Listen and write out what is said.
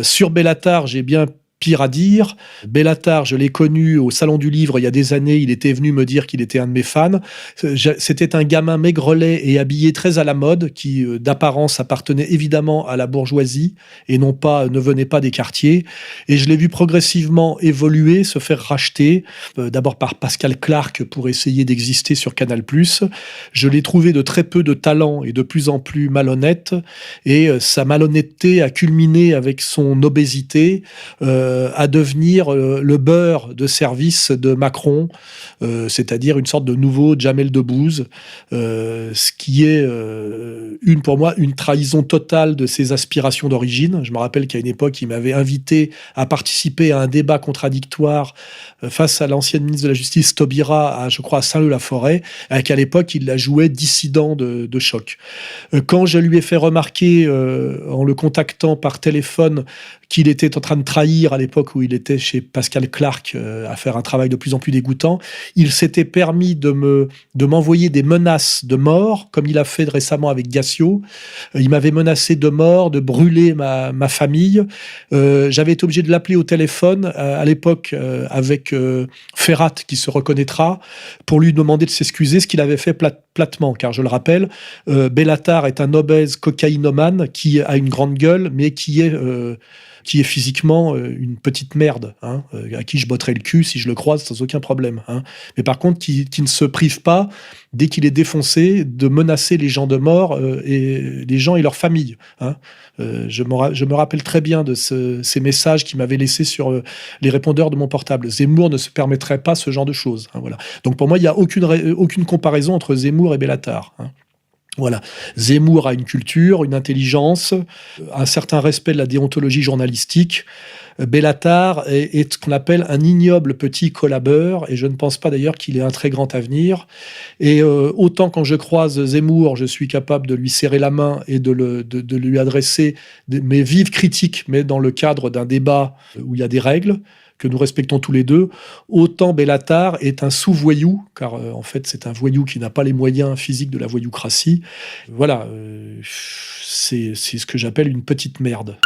Sur Bellatar, j'ai bien pire à dire. Bellatar, je l'ai connu au Salon du Livre il y a des années. Il était venu me dire qu'il était un de mes fans. C'était un gamin maigrelet et habillé très à la mode, qui d'apparence appartenait évidemment à la bourgeoisie et ne venait pas des quartiers. Et je l'ai vu progressivement évoluer, se faire racheter, d'abord par Pascal Clark pour essayer d'exister sur Canal+. Je l'ai trouvé de très peu de talent et de plus en plus malhonnête. Et sa malhonnêteté a culminé avec son obésité, à devenir le beurre de service de Macron, c'est-à-dire une sorte de nouveau Jamel Debbouze, ce qui est pour moi une trahison totale de ses aspirations d'origine. Je me rappelle qu'à une époque, il m'avait invité à participer à un débat contradictoire face à l'ancienne ministre de la Justice Taubira, je crois à Saint-Leu-la-Forêt, et qu'à l'époque, il la jouait dissident de choc. Quand je lui ai fait remarquer, en le contactant par téléphone, qu'il était en train de trahir à l'époque où il était chez Pascal Clark, à faire un travail de plus en plus dégoûtant, il s'était permis de m'envoyer des menaces de mort, comme il a fait récemment avec Gassio. Il m'avait menacé de mort, de brûler ma famille. J'avais été obligé de l'appeler au téléphone, à l'époque, avec Ferrat, qui se reconnaîtra, pour lui demander de s'excuser, ce qu'il avait fait platement, car je le rappelle, Bellatar est un obèse cocaïnomane qui a une grande gueule, mais qui est physiquement une petite merde, hein, à qui je botterai le cul si je le croise sans aucun problème. Hein. Mais par contre, qui ne se prive pas, dès qu'il est défoncé, de menacer les gens de mort, et les gens et leurs familles. Hein. Je me rappelle très bien de ces messages qu'il m'avait laissés sur les répondeurs de mon portable. Zemmour ne se permettrait pas ce genre de choses. Hein, voilà. Donc pour moi, il n'y a aucune comparaison entre Zemmour et Bellatar. Hein. Voilà. Zemmour a une culture, une intelligence, un certain respect de la déontologie journalistique. Bellatar est ce qu'on appelle un ignoble petit collabeur, et je ne pense pas d'ailleurs qu'il ait un très grand avenir. Et autant quand je croise Zemmour, je suis capable de lui serrer la main et de lui adresser mes vives critiques, mais dans le cadre d'un débat où il y a des règles que nous respectons tous les deux, autant Bellatar est un sous-voyou, car en fait c'est un voyou qui n'a pas les moyens physiques de la voyoucratie. Voilà, c'est ce que j'appelle une petite merde.